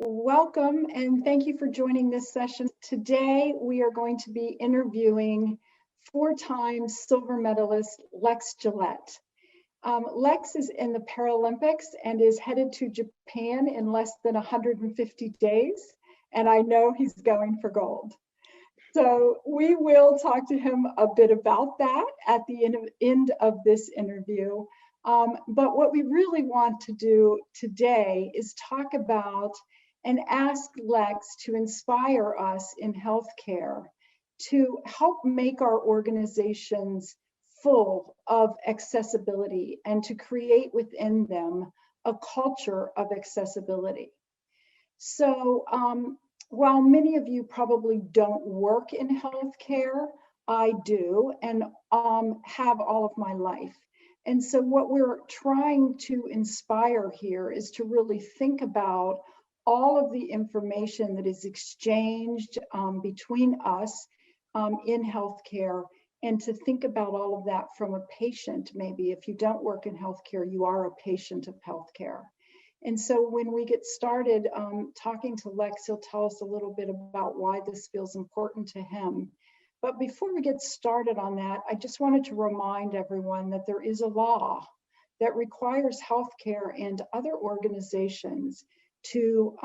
Welcome and thank you for joining this session. Today we are going to be interviewing 4-time silver medalist Lex Gillette. Lex is in the Paralympics and is headed to Japan in less than 150 days, and I know he's going for gold. So we will talk to him a bit about that at the end of this interview. But what we really want to do today is talk about and ask Lex to inspire us in healthcare to help make our organizations full of accessibility and to create within them a culture of accessibility. So while many of you probably don't work in healthcare, I do and have all of my life. And so what we're trying to inspire here is to really think about all of the information that is exchanged between us in healthcare, and to think about all of that from a patient. Maybe if you don't work in healthcare, you are a patient of healthcare. And so when we get started talking to Lex, he'll tell us a little bit about why this feels important to him. But before we get started on that, I just wanted to remind everyone that there is a law that requires healthcare and other organizations to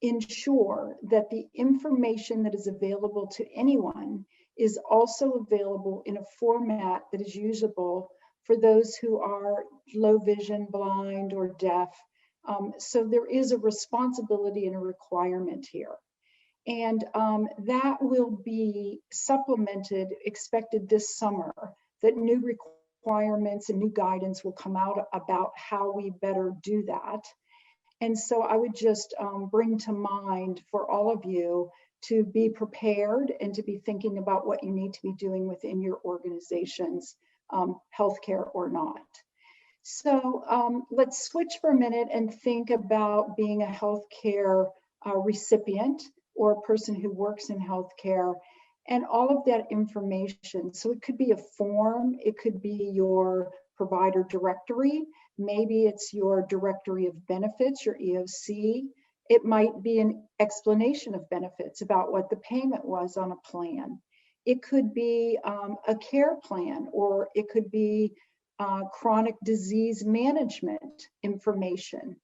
ensure that the information that is available to anyone is also available in a format that is usable for those who are low vision, blind, or deaf. So there is a responsibility and a requirement here. And that will be supplemented, expected this summer, that new requirements and new guidance will come out about how we better do that. And so I would just bring to mind for all of you to be prepared and to be thinking about what you need to be doing within your organizations, healthcare or not. So let's switch for a minute and think about being a healthcare recipient or a person who works in healthcare and all of that information. So it could be a form, it could be your provider directory, maybe it's your directory of benefits, your EOC. It might be an explanation of benefits about what the payment was on a plan. It could be a care plan, or it could be chronic disease management information,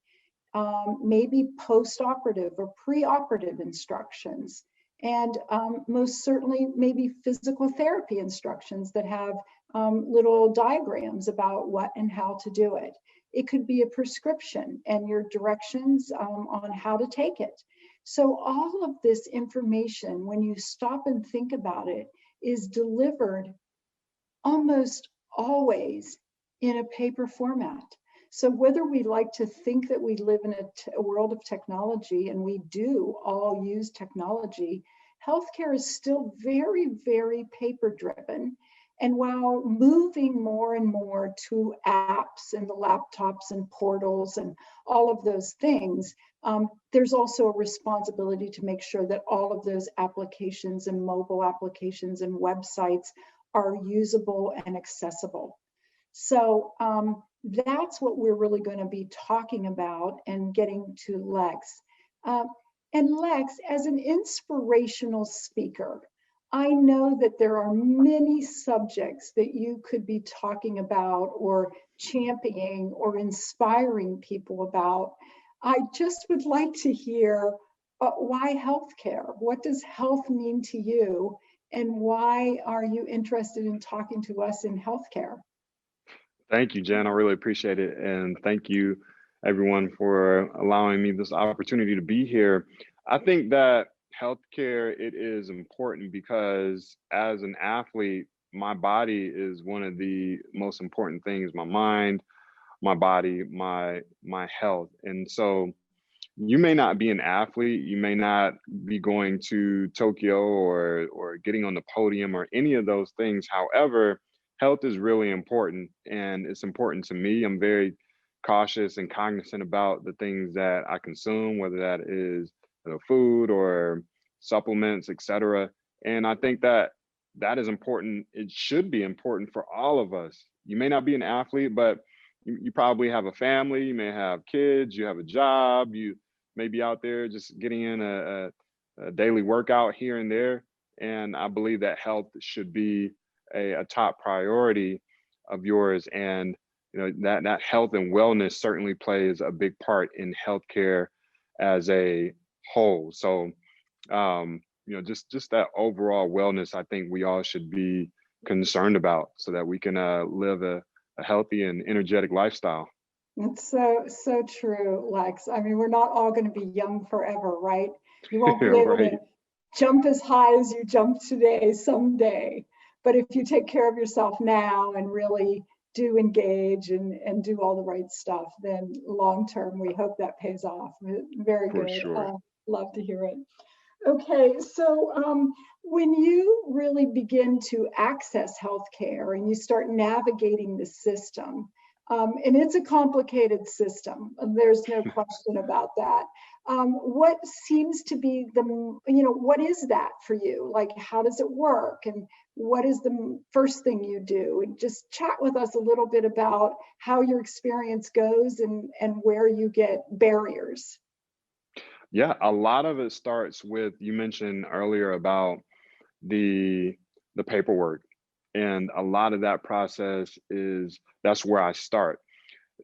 maybe post-operative or pre-operative instructions, and most certainly maybe physical therapy instructions that have little diagrams about what and how to do it. It could be a prescription and your directions on how to take it. So all of this information, when you stop and think about it, is delivered almost always in a paper format. So whether we like to think that we live in a world of technology, and we do all use technology, healthcare is still very, very paper driven. And while moving more and more to apps and the laptops and portals and all of those things, there's also a responsibility to make sure that all of those applications and mobile applications and websites are usable and accessible. So that's what we're really going to be talking about and getting to Lex. And Lex, as an inspirational speaker, I know that there are many subjects that you could be talking about or championing or inspiring people about. I just would like to hear why healthcare? What does health mean to you? And why are you interested in talking to us in healthcare? Thank you, Jen. I really appreciate it. And thank you, everyone, for allowing me this opportunity to be here. I think that healthcare, it is important because as an athlete, my body is one of the most important things, my mind, my body, my health. And so you may not be an athlete, you may not be going to Tokyo or getting on the podium or any of those things. However, health is really important, and it's important to me. I'm very cautious and cognizant about the things that I consume, whether that is food or supplements, etc. And I think that that is important. It should be important for all of us. You may not be an athlete, but you probably have a family, you may have kids, you have a job, you maybe out there just getting in a daily workout here and there. And I believe that health should be a top priority of yours. And that health and wellness certainly plays a big part in healthcare as a whole. So just that overall wellness, I think we all should be concerned about, so that we can live a healthy and energetic lifestyle. It's so true, Lex. I mean, we're not all going to be young forever, right? You won't be able Right. to jump as high as you jumped today someday. But if you take care of yourself now and really do engage and do all the right stuff, then long term, we hope that pays off. Very For good. sure. Love to hear it. Okay, so when you really begin to access healthcare and you start navigating the system, and it's a complicated system, there's no question about that. What seems to be what is that for you? Like, how does it work? And what is the first thing you do? And just chat with us a little bit about how your experience goes and where you get barriers. Yeah, a lot of it starts with, you mentioned earlier about the paperwork. And a lot of that process that's where I start.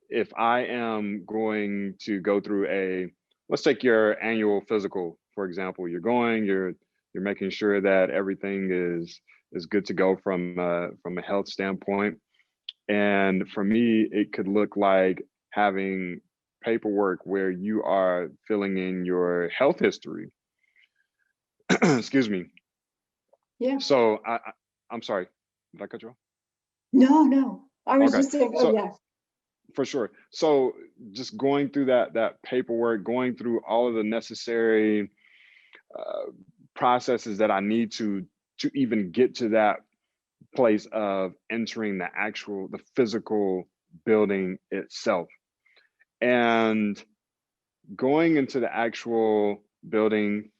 If I am going to go through let's take your annual physical, for example. You're making sure that everything is good to go from a health standpoint. And for me, it could look like having paperwork where you are filling in your health history. Excuse me. Yeah. So I'm sorry, did I cut you off? No. I was Okay. just saying, oh So yeah. for sure. So just going through that paperwork, going through all of the necessary processes that I need to even get to that place of entering the physical building itself. And going into the actual building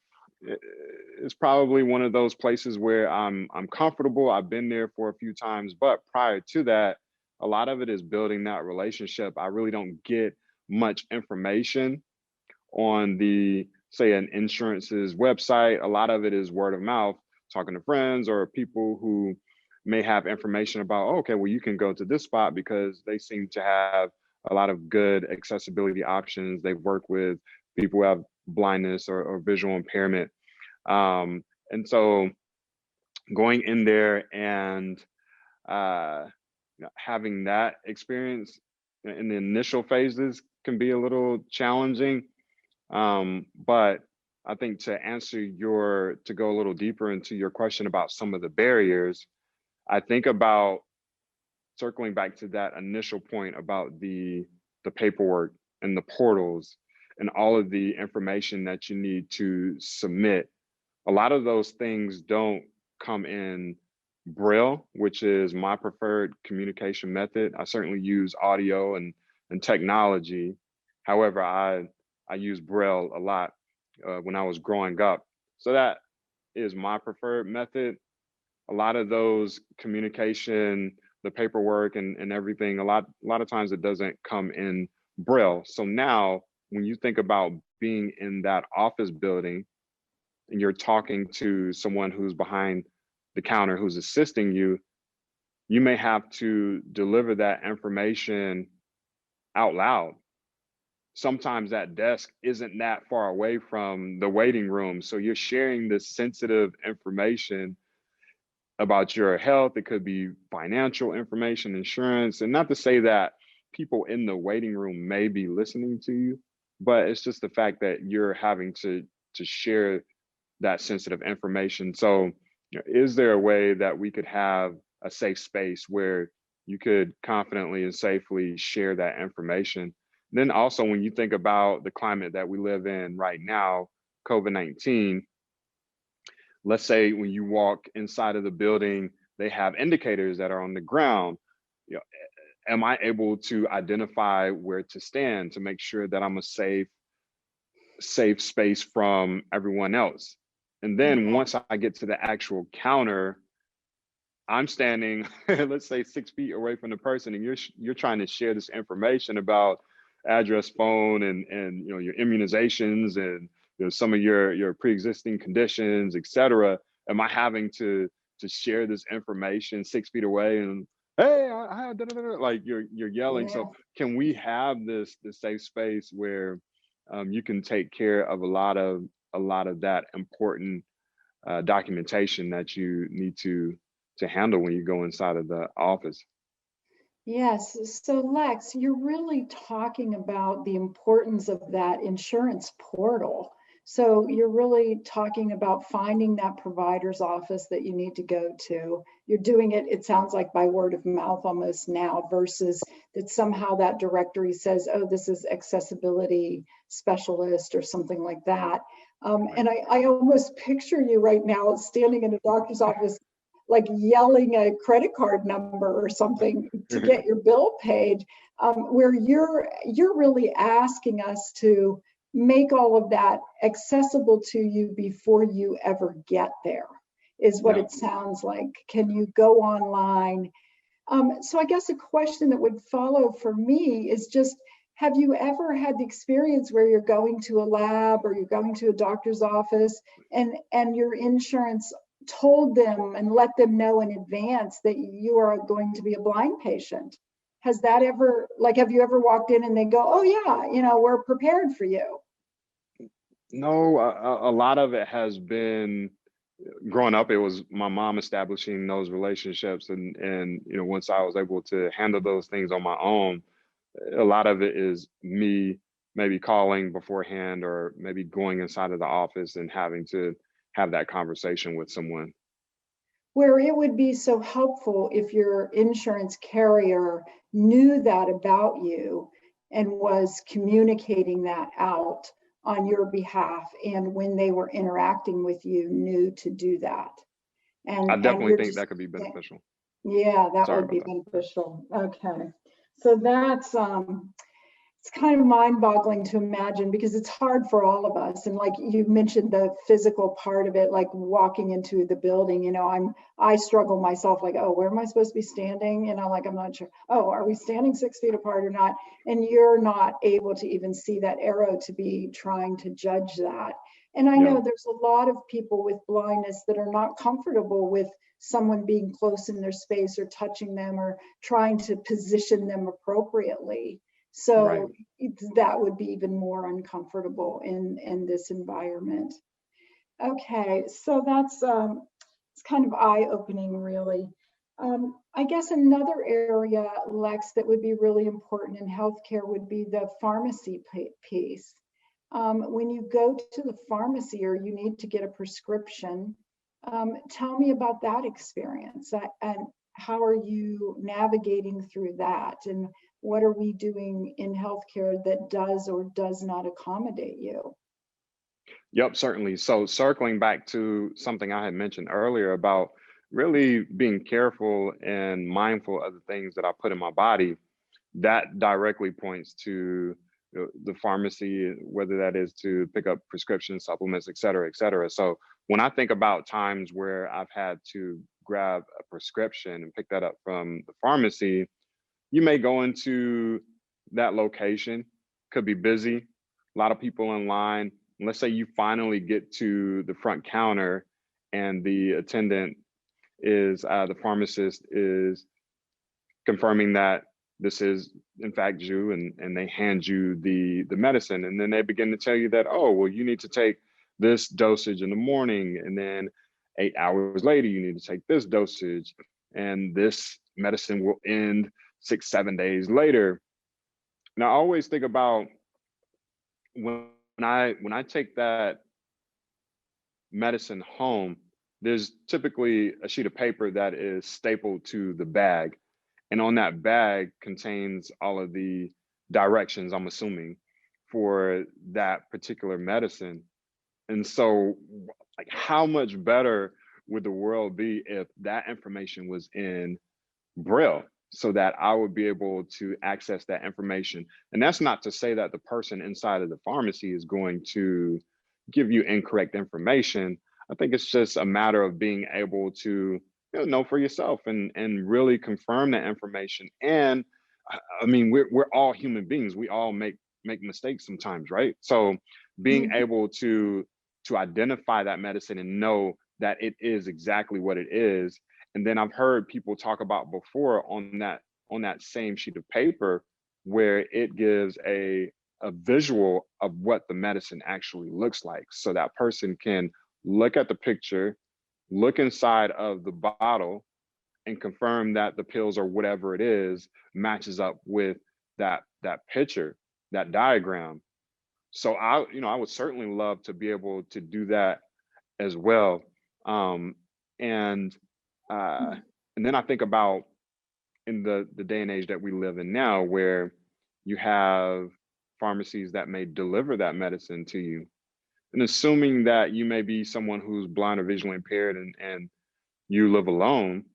is probably one of those places where I'm comfortable. I've been there for a few times, but prior to that, a lot of it is building that relationship. I really don't get much information on say, an insurance's website. A lot of it is word of mouth, talking to friends or people who may have information about, oh, okay, well, you can go to this spot because they seem to have a lot of good accessibility options. They've worked with people who have blindness or visual impairment. And so going in there and having that experience in the initial phases can be a little challenging. But I think to go a little deeper into your question about some of the barriers, I think about circling back to that initial point about the paperwork and the portals and all of the information that you need to submit. A lot of those things don't come in Braille, which is my preferred communication method. I certainly use audio and technology. However, I use Braille a lot when I was growing up. So that is my preferred method. A lot of those communication, the paperwork and everything, a lot of times it doesn't come in Braille. So now when you think about being in that office building and you're talking to someone who's behind the counter who's assisting you, you may have to deliver that information out loud. Sometimes that desk isn't that far away from the waiting room. So you're sharing this sensitive information about your health. It could be financial information, insurance, and not to say that people in the waiting room may be listening to you, but it's just the fact that you're having to share that sensitive information. So, is there a way that we could have a safe space where you could confidently and safely share that information? Then also, when you think about the climate that we live in right now, COVID-19, let's say when you walk inside of the building, they have indicators that are on the ground. Am I able to identify where to stand to make sure that I'm a safe space from everyone else? And then once I get to the actual counter, I'm standing, let's say 6 feet away from the person, and you're trying to share this information about address, phone, and your immunizations and some of your pre-existing conditions, et cetera? Am I having to share this information 6 feet away and hey, I da, da, da, da, like you're yelling? Yeah. So can we have this safe space where you can take care of a lot of that important documentation that you need to handle when you go inside of the office? Yes. So Lex, you're really talking about the importance of that insurance portal. So you're really talking about finding that provider's office that you need to go to. You're doing it, it sounds like by word of mouth almost now, versus that somehow that directory says, oh, this is accessibility specialist or something like that. And I almost picture you right now standing in a doctor's office like yelling a credit card number or something to get your bill paid, where you're really asking us to make all of that accessible to you before you ever get there, is what Yeah. it sounds like. Can you go online? So I guess a question that would follow for me is just, have you ever had the experience where you're going to a lab or you're going to a doctor's office and your insurance told them and let them know in advance that you are going to be a blind patient? Has that ever, like, have you ever walked in and they go, oh yeah, we're prepared for you? No, a lot of it has been growing up. It was my mom establishing those relationships, and once I was able to handle those things on my own, a lot of it is me maybe calling beforehand or maybe going inside of the office and having to have that conversation with someone. Where it would be so helpful if your insurance carrier knew that about you and was communicating that out on your behalf, and when they were interacting with you knew to do that. I And definitely you're think just, that could be beneficial. yeah, that Sorry would about be that. beneficial. Okay. So that's it's kind of mind-boggling to imagine, because it's hard for all of us. And like you mentioned, the physical part of it, like walking into the building, I struggle myself, like, oh, where am I supposed to be standing? Like, I'm not sure. Oh, are we standing 6 feet apart or not? And you're not able to even see that arrow to be trying to judge that. And I Yeah. know there's a lot of people with blindness that are not comfortable with someone being close in their space or touching them or trying to position them appropriately. So Right. that would be even more uncomfortable in this environment. Okay, so that's it's kind of eye-opening, really. I guess another area, Lex, that would be really important in healthcare would be the pharmacy piece. When you go to the pharmacy or you need to get a prescription, tell me about that experience, and how are you navigating through that? And what are we doing in healthcare that does or does not accommodate you? Yep, certainly. So circling back to something I had mentioned earlier about really being careful and mindful of the things that I put in my body, that directly points to the pharmacy, whether that is to pick up prescription supplements, et cetera, et cetera. So when I think about times where I've had to grab a prescription and pick that up from the pharmacy, you may go into that location, could be busy, a lot of people in line. Let's say you finally get to the front counter and the attendant is, the pharmacist is confirming that this is in fact you, and they hand you the medicine, and then they begin to tell you that, oh, well, you need to take this dosage in the morning, and then 8 hours later you need to take this dosage, and this medicine will end 6-7 days later. And I always think about when I take that medicine home, there's typically a sheet of paper that is stapled to the bag, and on that bag contains all of the directions, I'm assuming, for that particular medicine. And so, like, how much better would the world be if that information was in Braille, so that I would be able to access that information? And that's not to say that the person inside of the pharmacy is going to give you incorrect information. I think it's just a matter of being able to know for yourself and really confirm that information, and I mean, we're all human beings. We all make mistakes sometimes, right? So being Mhm. able to identify that medicine and know that it is exactly what it is. And then I've heard people talk about before on that same sheet of paper where it gives a visual of what the medicine actually looks like. So that person can look at the picture, look inside of the bottle, and confirm that the pills or whatever it is matches up with that picture, that diagram. So I would certainly love to be able to do that as well. Um, and uh, and then I think about in the day and age that we live in now, where you have pharmacies that may deliver that medicine to you. And assuming that you may be someone who's blind or visually impaired and you live alone,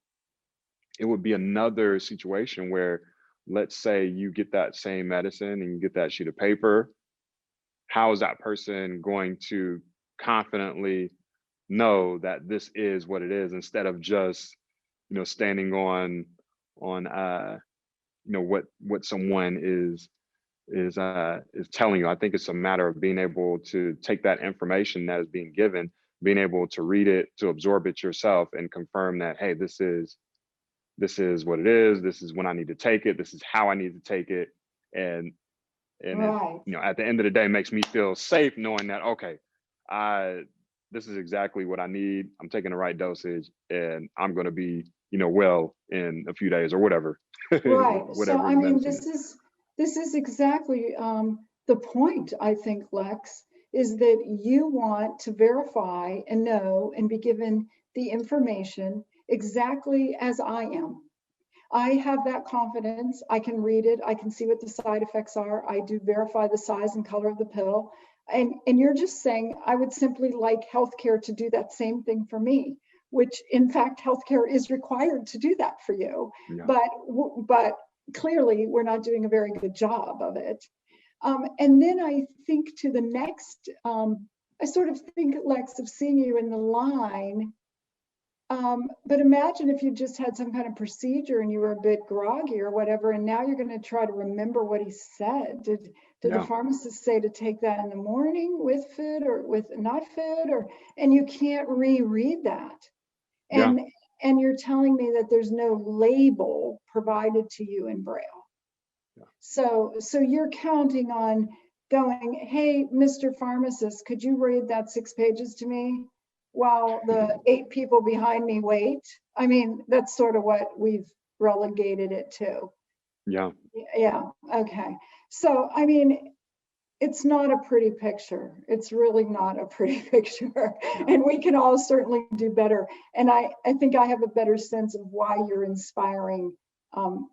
it would be another situation where, let's say you get that same medicine and you get that sheet of paper. How is that person going to confidently know that this is what it is, instead of just standing on what someone is telling you? I think it's a matter of being able to take that information that is being given, being able to read it, to absorb it yourself, and confirm that, hey, this is what it is. This is when I need to take it. This is how I need to take it. And it, Right. at the end of the day, makes me feel safe knowing that, okay, this is exactly what I need. I'm taking the right dosage, and I'm going to be, well in a few days or whatever, Right. So, whatever I the mean, medicine is. this is exactly the point, I think, Lex, is that you want to verify and know and be given the information exactly as I am. I have that confidence. I can read it. I can see what the side effects are. I do verify the size and color of the pill. And you're just saying, I would simply like healthcare to do that same thing for me, which in fact, healthcare is required to do that for you. Yeah. But clearly we're not doing a very good job of it. And then I think to the next, I sort of think, Lex, of seeing you in the line. But imagine if you just had some kind of procedure and you were a bit groggy or whatever, and now you're going to try to remember what he said. Did the Yeah. pharmacist say to take that in the morning with food or with not food, and you can't reread that. Yeah. And you're telling me that there's no label provided to you in Braille. Yeah. So you're counting on going, hey, Mr. Pharmacist, could you read that 6 pages to me while the 8 people behind me wait? I mean, that's sort of what we've relegated it to. Yeah. Yeah. Okay. So, I mean, it's not a pretty picture. It's really not a pretty picture. Yeah. And we can all certainly do better. And I think I have a better sense of why you're inspiring,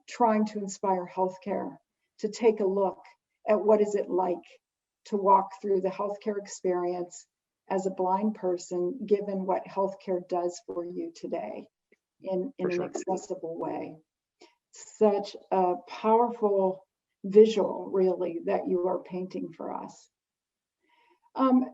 trying to inspire healthcare to take a look at what is it like to walk through the healthcare experience as a blind person, given what healthcare does for you today in an accessible way. Such a powerful visual, really, that you are painting for us.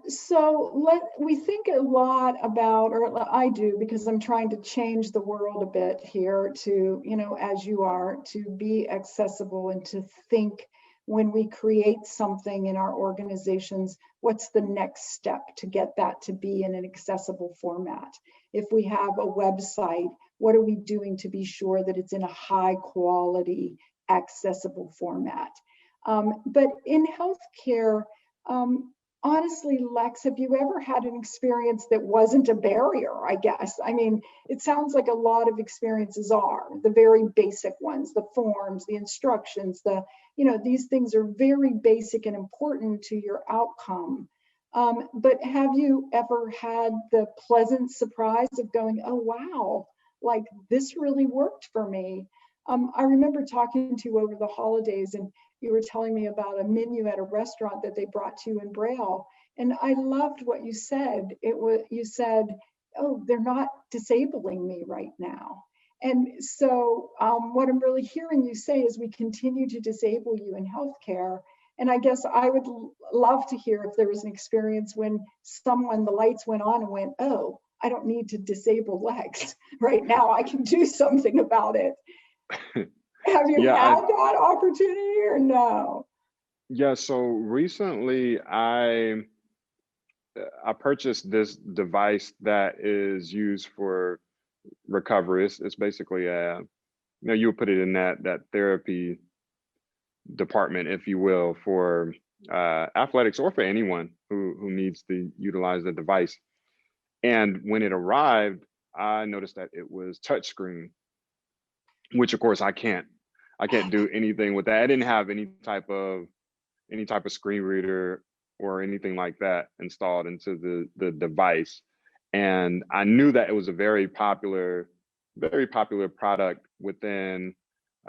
So we think a lot about, or I do, because I'm trying to change the world a bit here to, as you are, to be accessible and to think when we create something in our organizations, what's the next step to get that to be in an accessible format? If we have a website, what are we doing to be sure that it's in a high quality, accessible format? But in healthcare, honestly, Lex, have you ever had an experience that wasn't a barrier, I guess? I mean, it sounds like a lot of experiences are, the very basic ones, the forms, the instructions, these things are very basic and important to your outcome. But have you ever had the pleasant surprise of going, oh, wow, like this really worked for me? I remember talking to you over the holidays, and you were telling me about a menu at a restaurant that they brought to you in Braille. And I loved what you said. You said, oh, they're not disabling me right now. And so what I'm really hearing you say is we continue to disable you in healthcare. And I guess I would love to hear if there was an experience when the lights went on and went, oh, I don't need to disable Lex right now. I can do something about it. Have you Yeah, had that opportunity or no? yeah. So recently, I purchased this device that is used for recovery. It's basically you would put it in that therapy department, if you will, for athletics or for anyone who needs to utilize the device. And when it arrived, I noticed that it was touchscreen, which of course I can't do anything with that. I didn't have any type of screen reader or anything like that installed into the device. And I knew that it was a very popular product within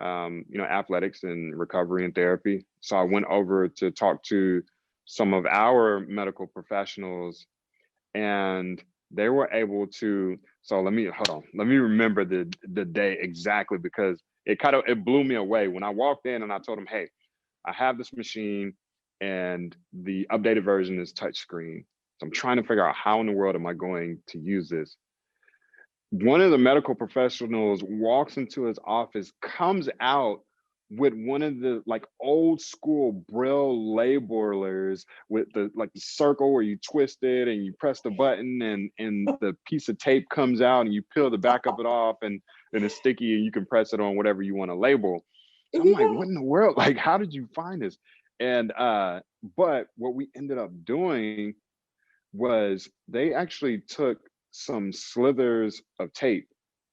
athletics and recovery and therapy. So I went over to talk to some of our medical professionals, and they were able to. So let me hold on. Let me remember the day exactly, because it blew me away when I walked in and I told them, hey, I have this machine and the updated version is touchscreen. So I'm trying to figure out how in the world am I going to use this. One of the medical professionals walks into his office, comes out with one of the like old school Braille labelers with the circle where you twist it and you press the button and the piece of tape comes out and you peel the back of it off and it's sticky and you can press it on whatever you want to label. So I'm like, Yeah. what in the world? Like, how did you find this? And but what we ended up doing was they actually took some slithers of tape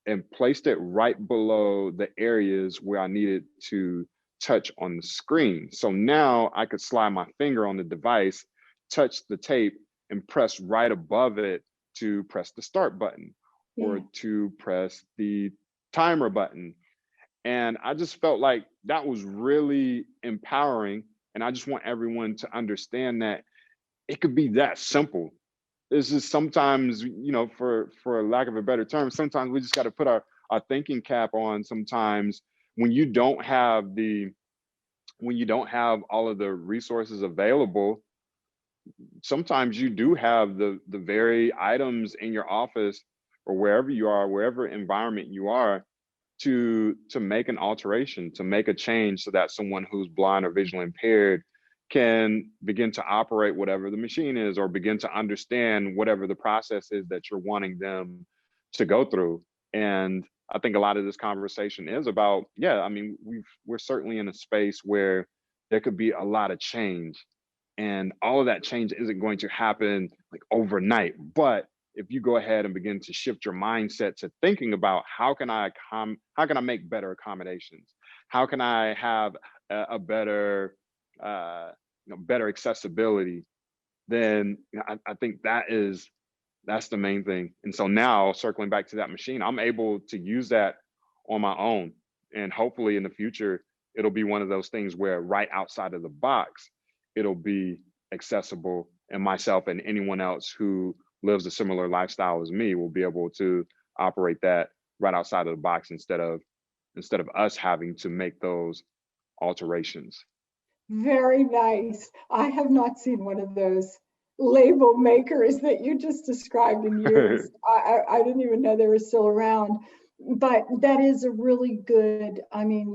and placed it right below the areas where I needed to touch on the screen. So now I could slide my finger on the device, touch the tape, and press right above it to press the start button or to press the timer button. And I just felt like that was really empowering. And I just want everyone to understand that it could be that simple. This is sometimes, for lack of a better term, sometimes we just got to put our thinking cap on sometimes when you don't have all of the resources available. Sometimes you do have the very items in your office or wherever you are, wherever environment you are, to make an alteration, to make a change so that someone who's blind or visually impaired can begin to operate whatever the machine is or begin to understand whatever the process is that you're wanting them to go through. And I think a lot of this conversation is about, we're certainly in a space where there could be a lot of change, and all of that change isn't going to happen like overnight. But if you go ahead and begin to shift your mindset to thinking about how can I make better accommodations, how can I have a better better accessibility, then I think that's the main thing. And so now, circling back to that machine, I'm able to use that on my own, and hopefully in the future it'll be one of those things where right outside of the box it'll be accessible, and myself and anyone else who lives a similar lifestyle as me will be able to operate that right outside of the box instead of us having to make those alterations. Very nice. I have not seen one of those label makers that you just described in years. I didn't even know they were still around. But that is a really good,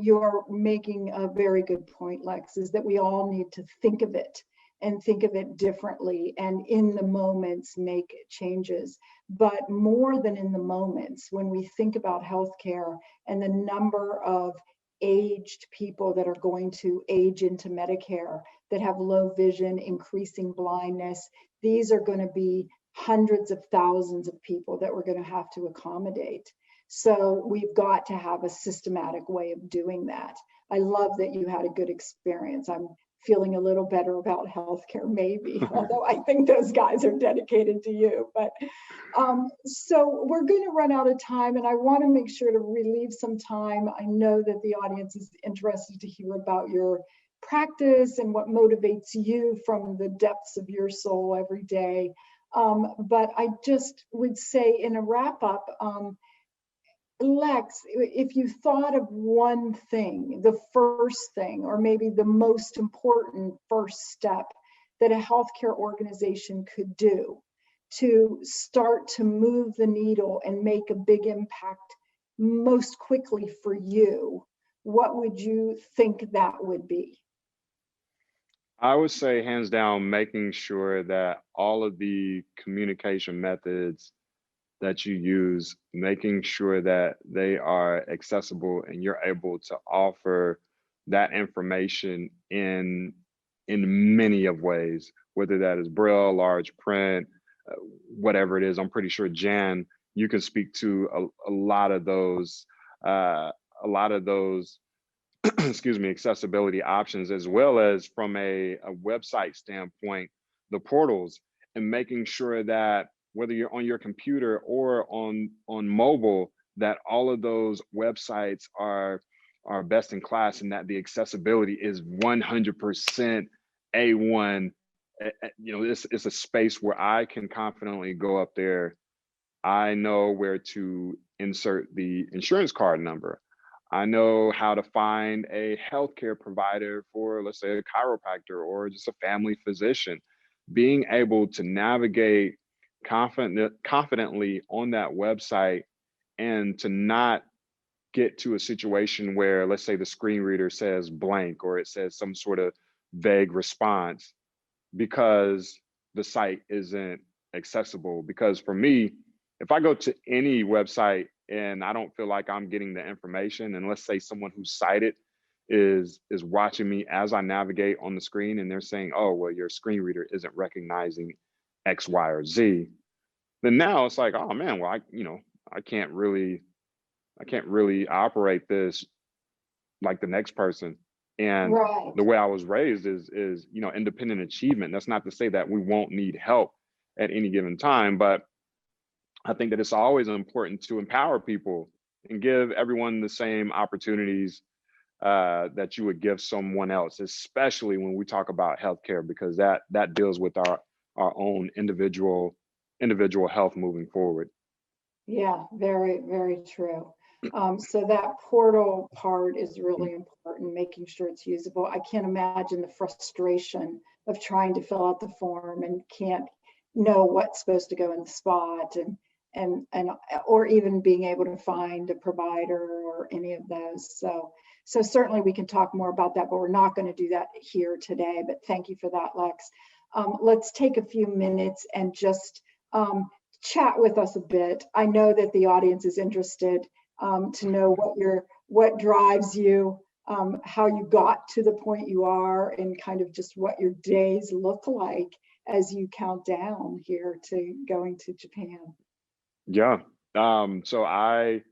you're making a very good point, Lex, is that we all need to think of it and think of it differently, and in the moments make changes. But more than in the moments, when we think about healthcare and the number of aged people that are going to age into Medicare that have low vision, increasing blindness, these are going to be hundreds of thousands of people that we're going to have to accommodate. So we've got to have a systematic way of doing that. I love that you had a good experience. I'm feeling a little better about healthcare, maybe, although I think those guys are dedicated to you. But so we're going to run out of time, and I want to make sure to relieve some time. I know that the audience is interested to hear about your practice and what motivates you from the depths of your soul every day. But I just would say in a wrap up, Lex, if you thought of one thing, the first thing, or maybe the most important first step that a healthcare organization could do to start to move the needle and make a big impact most quickly for you, what would you think that would be? I would say hands down, making sure that all of the communication methods that you use, making sure that they are accessible and you're able to offer that information in many of ways, whether that is Braille, large print, whatever it is. I'm pretty sure Jan, you can speak to a lot of those, excuse me, accessibility options, as well as from a website standpoint, the portals, and making sure that whether you're on your computer or on mobile, that all of those websites are best in class, and that the accessibility is 100% A1. You know, it's a space where I can confidently go up there. I know where to insert the insurance card number. I know how to find a healthcare provider for, let's say, a chiropractor or just a family physician. Being able to navigate confidently on that website, and to not get to a situation where, let's say, the screen reader says blank or it says some sort of vague response because the site isn't accessible. Because for me, if I go to any website and I don't feel like I'm getting the information, and let's say someone who's sighted is watching me as I navigate on the screen, and they're saying, oh, well, your screen reader isn't recognizing X, Y, or Z, then now it's like, oh man, well, I can't really operate this like the next person. And Right. the way I was raised is independent achievement. That's not to say that we won't need help at any given time, but I think that it's always important to empower people and give everyone the same opportunities that you would give someone else, especially when we talk about healthcare, because that deals with our own individual health moving forward. Yeah, very, very true. So that portal part is really important, making sure it's usable. I can't imagine the frustration of trying to fill out the form and can't know what's supposed to go in the spot, and or even being able to find a provider or any of those. So certainly we can talk more about that, but we're not going to do that here today. But thank you for that, Lex. Let's take a few minutes and just chat with us a bit. I know that the audience is interested to know what drives you, how you got to the point you are, and kind of just what your days look like as you count down here to going to Japan. Yeah. So I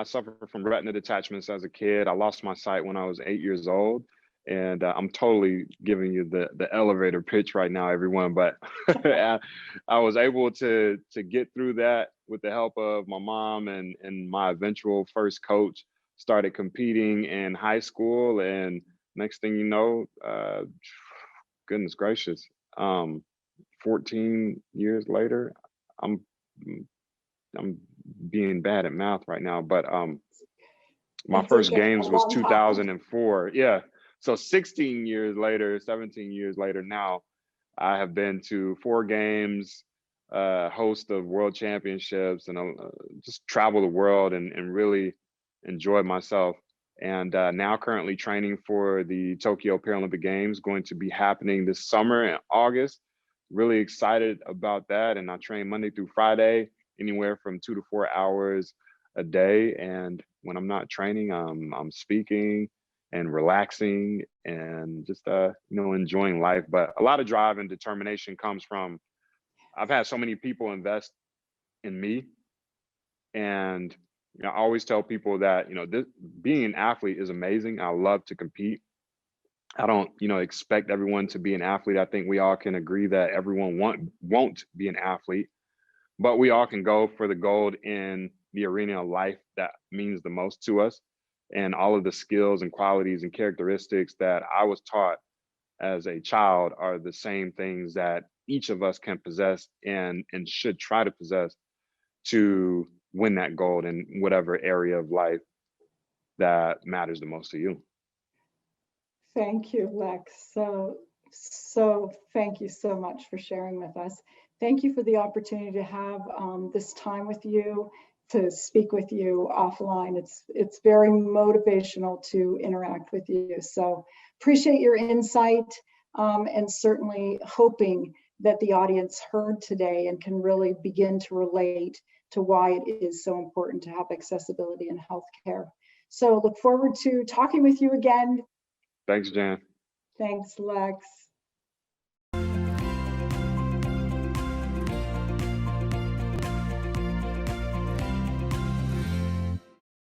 suffered from retina detachments as a kid. I lost my sight when I was 8 years old. And I'm totally giving you the elevator pitch right now, everyone. But I was able to get through that with the help of my mom and my eventual first coach. Started competing in high school, and next thing you know, goodness gracious, 14 years later, I'm being bad at math right now, but my first games was 2004. Yeah. So 16 years later, 17 years later now, I have been to 4 games, host of world championships, and just travel the world and really enjoyed myself. And now currently training for the Tokyo Paralympic Games, going to be happening this summer in August. Really excited about that. And I train Monday through Friday, anywhere from 2 to 4 hours a day. And when I'm not training, I'm speaking and relaxing and just enjoying life. But a lot of drive and determination comes from, I've had so many people invest in me. And I always tell people that being an athlete is amazing. I love to compete. I don't expect everyone to be an athlete. I think we all can agree that everyone won't be an athlete, but we all can go for the gold in the arena of life that means the most to us. And all of the skills and qualities and characteristics that I was taught as a child are the same things that each of us can possess and should try to possess to win that gold in whatever area of life that matters the most to you. Thank you, Lex. So thank you so much for sharing with us. Thank you for the opportunity to have this time with you to speak with you offline. It's very motivational to interact with you. So appreciate your insight, and certainly hoping that the audience heard today and can really begin to relate to why it is so important to have accessibility in healthcare. So look forward to talking with you again. Thanks, Jan. Thanks, Lex.